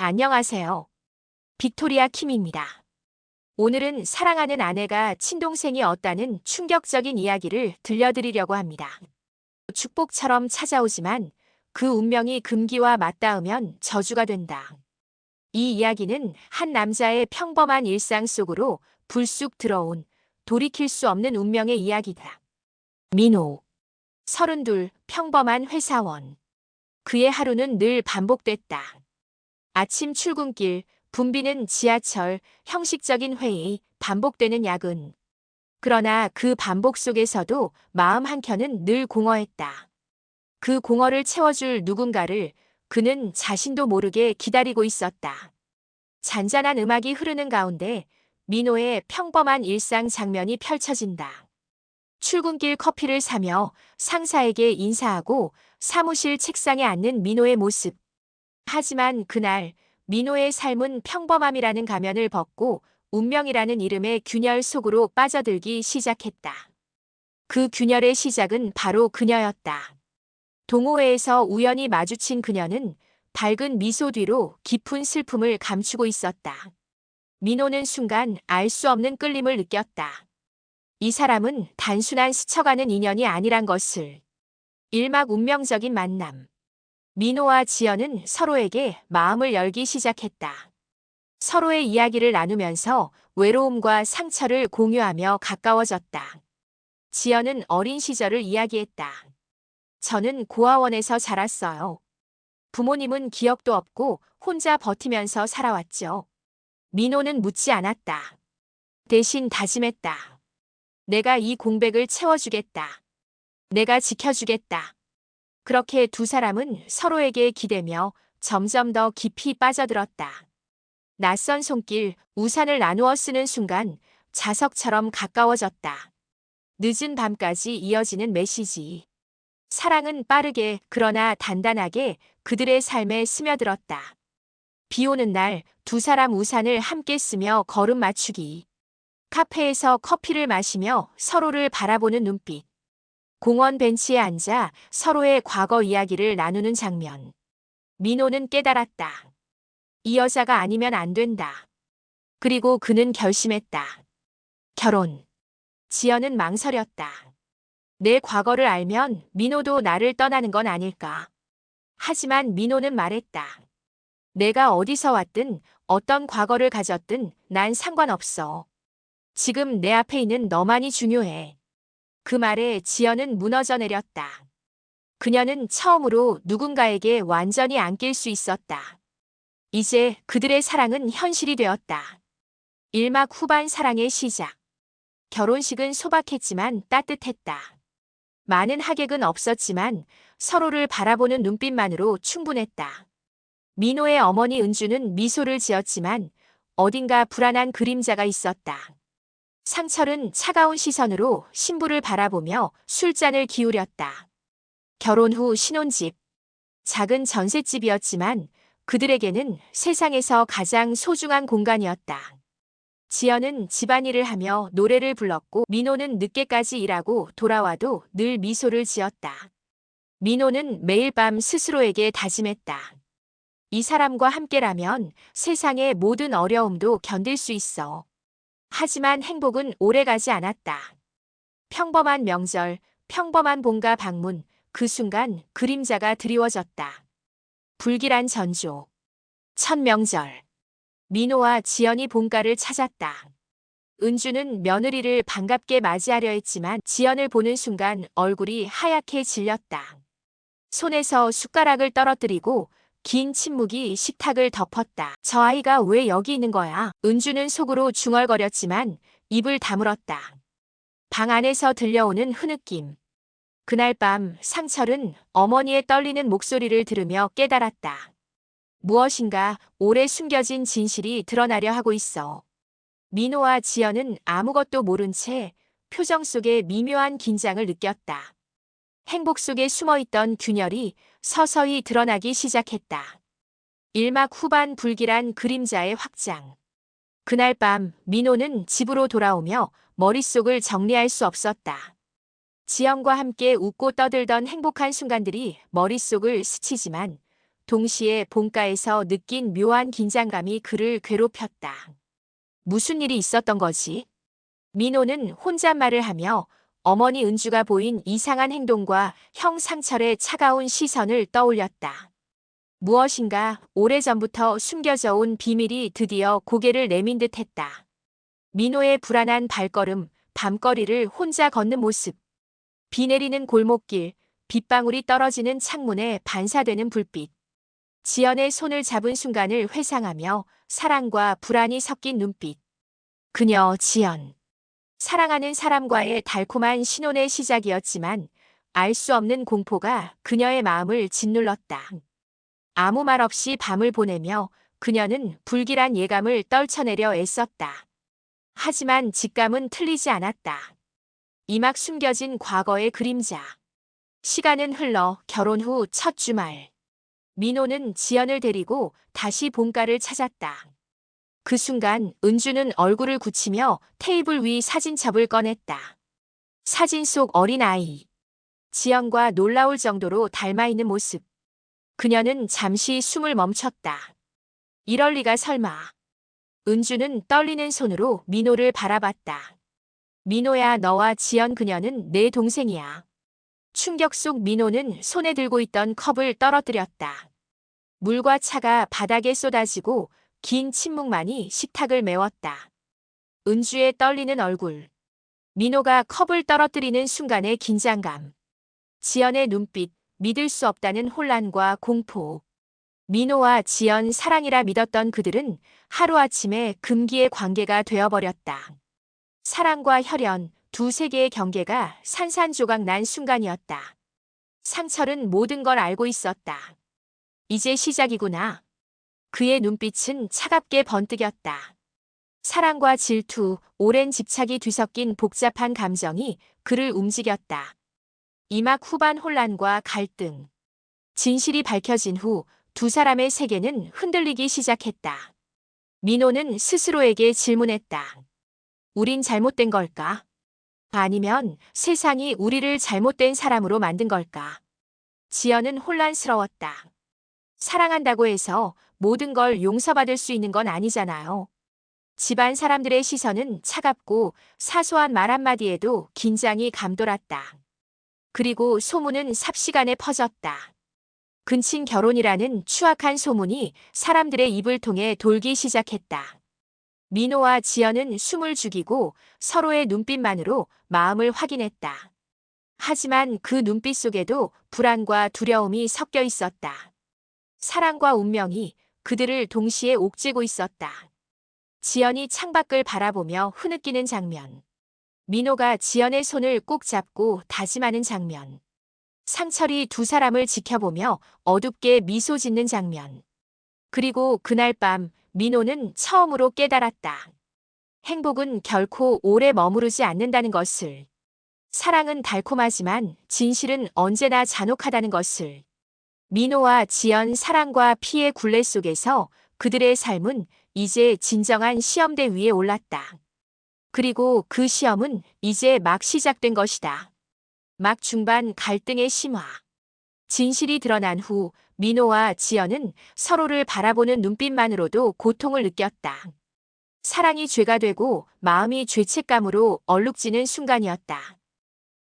안녕하세요. 빅토리아 킴입니다. 오늘은 사랑하는 아내가 친동생이었다는 충격적인 이야기를 들려드리려고 합니다. 축복처럼 찾아오지만 그 운명이 금기와 맞닿으면 저주가 된다. 이 이야기는 한 남자의 평범한 일상 속으로 불쑥 들어온 돌이킬 수 없는 운명의 이야기다. 민호, 32, 평범한 회사원. 그의 하루는 늘 반복됐다. 아침 출근길, 붐비는 지하철, 형식적인 회의, 반복되는 야근. 그러나 그 반복 속에서도 마음 한켠은 늘 공허했다. 그 공허를 채워줄 누군가를 그는 자신도 모르게 기다리고 있었다. 잔잔한 음악이 흐르는 가운데 민호의 평범한 일상 장면이 펼쳐진다. 출근길 커피를 사며 상사에게 인사하고 사무실 책상에 앉는 민호의 모습. 하지만 그날 민호의 삶은 평범함이라는 가면을 벗고 운명이라는 이름의 균열 속으로 빠져들기 시작했다. 그 균열의 시작은 바로 그녀였다. 동호회에서 우연히 마주친 그녀는 밝은 미소 뒤로 깊은 슬픔을 감추고 있었다. 민호는 순간 알 수 없는 끌림을 느꼈다. 이 사람은 단순한 스쳐가는 인연이 아니란 것을. 일막 운명적인 만남. 민호와 지연은 서로에게 마음을 열기 시작했다. 서로의 이야기를 나누면서 외로움과 상처를 공유하며 가까워졌다. 지연은 어린 시절을 이야기했다. 저는 고아원에서 자랐어요. 부모님은 기억도 없고 혼자 버티면서 살아왔죠. 민호는 묻지 않았다. 대신 다짐했다. 내가 이 공백을 채워주겠다. 내가 지켜주겠다. 그렇게 두 사람은 서로에게 기대며 점점 더 깊이 빠져들었다. 낯선 손길, 우산을 나누어 쓰는 순간 자석처럼 가까워졌다. 늦은 밤까지 이어지는 메시지. 사랑은 빠르게 그러나 단단하게 그들의 삶에 스며들었다. 비 오는 날 두 사람 우산을 함께 쓰며 걸음 맞추기. 카페에서 커피를 마시며 서로를 바라보는 눈빛. 공원 벤치에 앉아 서로의 과거 이야기를 나누는 장면. 민호는 깨달았다. 이 여자가 아니면 안 된다. 그리고 그는 결심했다. 결혼. 지연은 망설였다. 내 과거를 알면 민호도 나를 떠나는 건 아닐까. 하지만 민호는 말했다. 내가 어디서 왔든 어떤 과거를 가졌든 난 상관없어. 지금 내 앞에 있는 너만이 중요해. 그 말에 지연은 무너져 내렸다. 그녀는 처음으로 누군가에게 완전히 안길 수 있었다. 이제 그들의 사랑은 현실이 되었다. 일막 후반 사랑의 시작. 결혼식은 소박했지만 따뜻했다. 많은 하객은 없었지만 서로를 바라보는 눈빛만으로 충분했다. 민호의 어머니 은주는 미소를 지었지만 어딘가 불안한 그림자가 있었다. 상철은 차가운 시선으로 신부를 바라보며 술잔을 기울였다. 결혼 후 신혼집. 작은 전셋집이었지만 그들에게는 세상에서 가장 소중한 공간이었다. 지연은 집안일을 하며 노래를 불렀고 민호는 늦게까지 일하고 돌아와도 늘 미소를 지었다. 민호는 매일 밤 스스로에게 다짐했다. 이 사람과 함께라면 세상의 모든 어려움도 견딜 수 있어. 하지만 행복은 오래가지 않았다. 평범한 명절, 평범한 본가 방문, 그 순간 그림자가 드리워졌다. 불길한 전조. 첫 명절. 민호와 지연이 본가를 찾았다. 은주는 며느리를 반갑게 맞이하려 했지만 지연을 보는 순간 얼굴이 하얗게 질렸다. 손에서 숟가락을 떨어뜨리고 긴 침묵이 식탁을 덮었다. 저 아이가 왜 여기 있는 거야? 은주는 속으로 중얼거렸지만 입을 다물었다. 방 안에서 들려오는 흐느낌. 그날 밤 상철은 어머니의 떨리는 목소리를 들으며 깨달았다. 무엇인가 오래 숨겨진 진실이 드러나려 하고 있어. 민호와 지연은 아무것도 모른 채 표정 속에 미묘한 긴장을 느꼈다. 행복 속에 숨어있던 균열이 서서히 드러나기 시작했다. 일막 후반 불길한 그림자의 확장. 그날 밤 민호는 집으로 돌아오며 머릿속을 정리할 수 없었다. 지연과 함께 웃고 떠들던 행복한 순간들이 머릿속을 스치지만 동시에 본가에서 느낀 묘한 긴장감이 그를 괴롭혔다. 무슨 일이 있었던 거지? 민호는 혼잣말을 하며 어머니 은주가 보인 이상한 행동과 형 상철의 차가운 시선을 떠올렸다. 무엇인가 오래전부터 숨겨져 온 비밀이 드디어 고개를 내민 듯 했다. 민호의 불안한 발걸음, 밤거리를 혼자 걷는 모습. 비 내리는 골목길, 빗방울이 떨어지는 창문에 반사되는 불빛. 지연의 손을 잡은 순간을 회상하며 사랑과 불안이 섞인 눈빛. 그녀 지연. 사랑하는 사람과의 달콤한 신혼의 시작이었지만 알 수 없는 공포가 그녀의 마음을 짓눌렀다. 아무 말 없이 밤을 보내며 그녀는 불길한 예감을 떨쳐내려 애썼다. 하지만 직감은 틀리지 않았다. 이막 숨겨진 과거의 그림자. 시간은 흘러 결혼 후 첫 주말. 민호는 지연을 데리고 다시 본가를 찾았다. 그 순간 은주는 얼굴을 굳히며 테이블 위 사진첩을 꺼냈다. 사진 속 어린아이. 지연과 놀라울 정도로 닮아있는 모습. 그녀는 잠시 숨을 멈췄다. 이럴 리가 설마. 은주는 떨리는 손으로 민호를 바라봤다. 민호야, 너와 지연 그녀는 내 동생이야. 충격 속 민호는 손에 들고 있던 컵을 떨어뜨렸다. 물과 차가 바닥에 쏟아지고 긴 침묵만이 식탁을 메웠다. 은주의 떨리는 얼굴. 민호가 컵을 떨어뜨리는 순간의 긴장감. 지연의 눈빛, 믿을 수 없다는 혼란과 공포. 민호와 지연 사랑이라 믿었던 그들은 하루아침에 금기의 관계가 되어버렸다. 사랑과 혈연, 두 세계의 경계가 산산조각 난 순간이었다. 상철은 모든 걸 알고 있었다. 이제 시작이구나. 그의 눈빛은 차갑게 번뜩였다. 사랑과 질투, 오랜 집착이 뒤섞인 복잡한 감정이 그를 움직였다. 이막 후반 혼란과 갈등. 진실이 밝혀진 후 두 사람의 세계는 흔들리기 시작했다. 민호는 스스로에게 질문했다. 우린 잘못된 걸까? 아니면 세상이 우리를 잘못된 사람으로 만든 걸까? 지연은 혼란스러웠다. 사랑한다고 해서 모든 걸 용서받을 수 있는 건 아니잖아요. 집안 사람들의 시선은 차갑고 사소한 말 한마디에도 긴장이 감돌았다. 그리고 소문은 삽시간에 퍼졌다. 근친 결혼이라는 추악한 소문이 사람들의 입을 통해 돌기 시작했다. 민호와 지연은 숨을 죽이고 서로의 눈빛만으로 마음을 확인했다. 하지만 그 눈빛 속에도 불안과 두려움이 섞여 있었다. 사랑과 운명이 그들을 동시에 옥죄고 있었다. 지연이 창밖을 바라보며 흐느끼는 장면. 민호가 지연의 손을 꼭 잡고 다짐하는 장면. 상철이 두 사람을 지켜보며 어둡게 미소 짓는 장면. 그리고 그날 밤 민호는 처음으로 깨달았다. 행복은 결코 오래 머무르지 않는다는 것을. 사랑은 달콤하지만 진실은 언제나 잔혹하다는 것을. 민호와 지연 사랑과 피의 굴레 속에서 그들의 삶은 이제 진정한 시험대 위에 올랐다. 그리고 그 시험은 이제 막 시작된 것이다. 막 중반 갈등의 심화. 진실이 드러난 후 민호와 지연은 서로를 바라보는 눈빛만으로도 고통을 느꼈다. 사랑이 죄가 되고 마음이 죄책감으로 얼룩지는 순간이었다.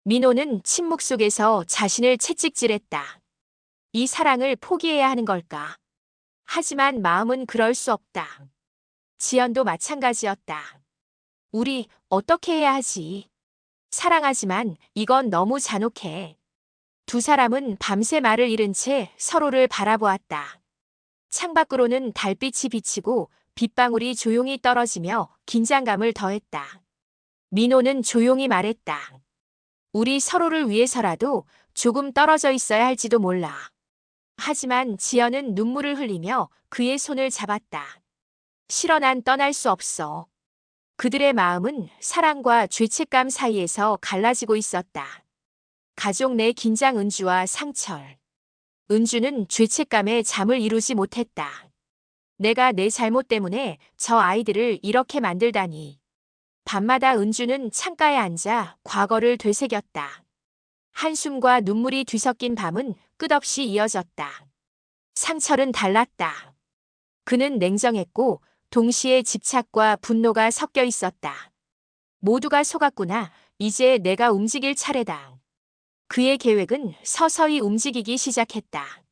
민호는 침묵 속에서 자신을 채찍질했다. 이 사랑을 포기해야 하는 걸까? 하지만 마음은 그럴 수 없다. 지연도 마찬가지였다. 우리 어떻게 해야 하지? 사랑하지만 이건 너무 잔혹해. 두 사람은 밤새 말을 잃은 채 서로를 바라보았다. 창밖으로는 달빛이 비치고 빗방울이 조용히 떨어지며 긴장감을 더했다. 민호는 조용히 말했다. 우리 서로를 위해서라도 조금 떨어져 있어야 할지도 몰라. 하지만 지연은 눈물을 흘리며 그의 손을 잡았다. 싫어, 난 떠날 수 없어. 그들의 마음은 사랑과 죄책감 사이에서 갈라지고 있었다. 가족 내 긴장. 은주와 상철. 은주는 죄책감에 잠을 이루지 못했다. 내가 내 잘못 때문에 저 아이들을 이렇게 만들다니. 밤마다 은주는 창가에 앉아 과거를 되새겼다. 한숨과 눈물이 뒤섞인 밤은 끝없이 이어졌다. 상철은 달랐다. 그는 냉정했고 동시에 집착과 분노가 섞여 있었다. 모두가 속았구나. 이제 내가 움직일 차례다. 그의 계획은 서서히 움직이기 시작했다.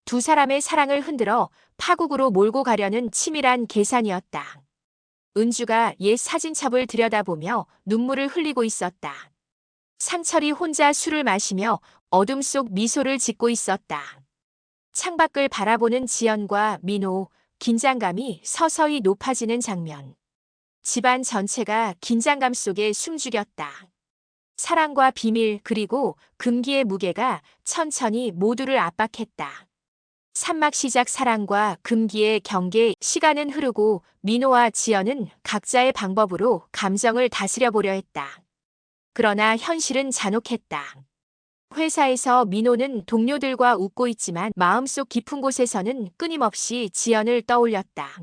두 사람의 사랑을 흔들어 파국으로 몰고 가려는 치밀한 계산이었다. 은주가 옛 사진첩을 들여다보며 눈물을 흘리고 있었다. 상철이 혼자 술을 마시며 어둠 속 미소를 짓고 있었다. 창밖을 바라보는 지연과 민호, 긴장감이 서서히 높아지는 장면. 집안 전체가 긴장감 속에 숨죽였다. 사랑과 비밀 그리고 금기의 무게가 천천히 모두를 압박했다. 산막 시작 사랑과 금기의 경계. 시간은 흐르고 민호와 지연은 각자의 방법으로 감정을 다스려 보려 했다. 그러나 현실은 잔혹했다. 회사에서 민호는 동료들과 웃고 있지만 마음속 깊은 곳에서는 끊임없이 지연을 떠올렸다.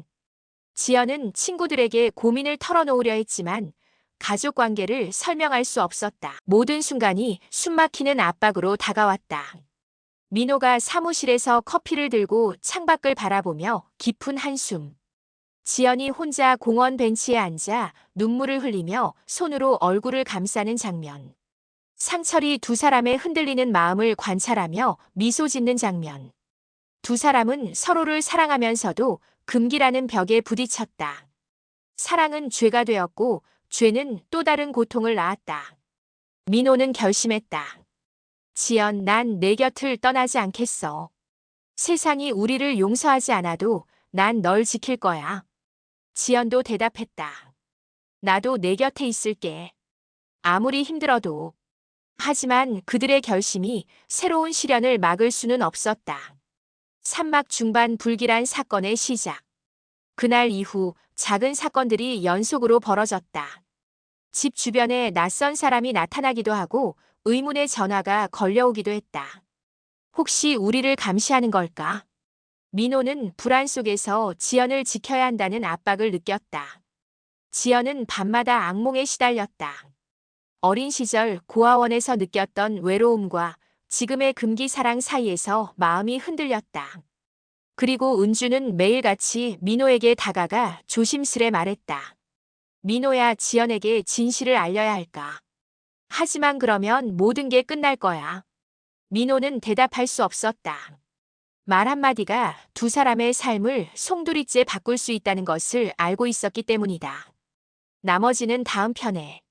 지연은 친구들에게 고민을 털어놓으려 했지만 가족 관계를 설명할 수 없었다. 모든 순간이 숨막히는 압박으로 다가왔다. 민호가 사무실에서 커피를 들고 창밖을 바라보며 깊은 한숨. 지연이 혼자 공원 벤치에 앉아 눈물을 흘리며 손으로 얼굴을 감싸는 장면. 상철이 두 사람의 흔들리는 마음을 관찰하며 미소 짓는 장면. 두 사람은 서로를 사랑하면서도 금기라는 벽에 부딪혔다. 사랑은 죄가 되었고 죄는 또 다른 고통을 낳았다. 민호는 결심했다. 지연, 난 내 곁을 떠나지 않겠어. 세상이 우리를 용서하지 않아도 난 널 지킬 거야. 지연도 대답했다. 나도 내 곁에 있을게. 아무리 힘들어도. 하지만 그들의 결심이 새로운 시련을 막을 수는 없었다. 산막 중반 불길한 사건의 시작. 그날 이후 작은 사건들이 연속으로 벌어졌다. 집 주변에 낯선 사람이 나타나기도 하고 의문의 전화가 걸려오기도 했다. 혹시 우리를 감시하는 걸까? 민호는 불안 속에서 지연을 지켜야 한다는 압박을 느꼈다. 지연은 밤마다 악몽에 시달렸다. 어린 시절 고아원에서 느꼈던 외로움과 지금의 금기 사랑 사이에서 마음이 흔들렸다. 그리고 은주는 매일같이 민호에게 다가가 조심스레 말했다. 민호야, 지연에게 진실을 알려야 할까? 하지만 그러면 모든 게 끝날 거야. 민호는 대답할 수 없었다. 말 한마디가 두 사람의 삶을 송두리째 바꿀 수 있다는 것을 알고 있었기 때문이다. 나머지는 다음 편에.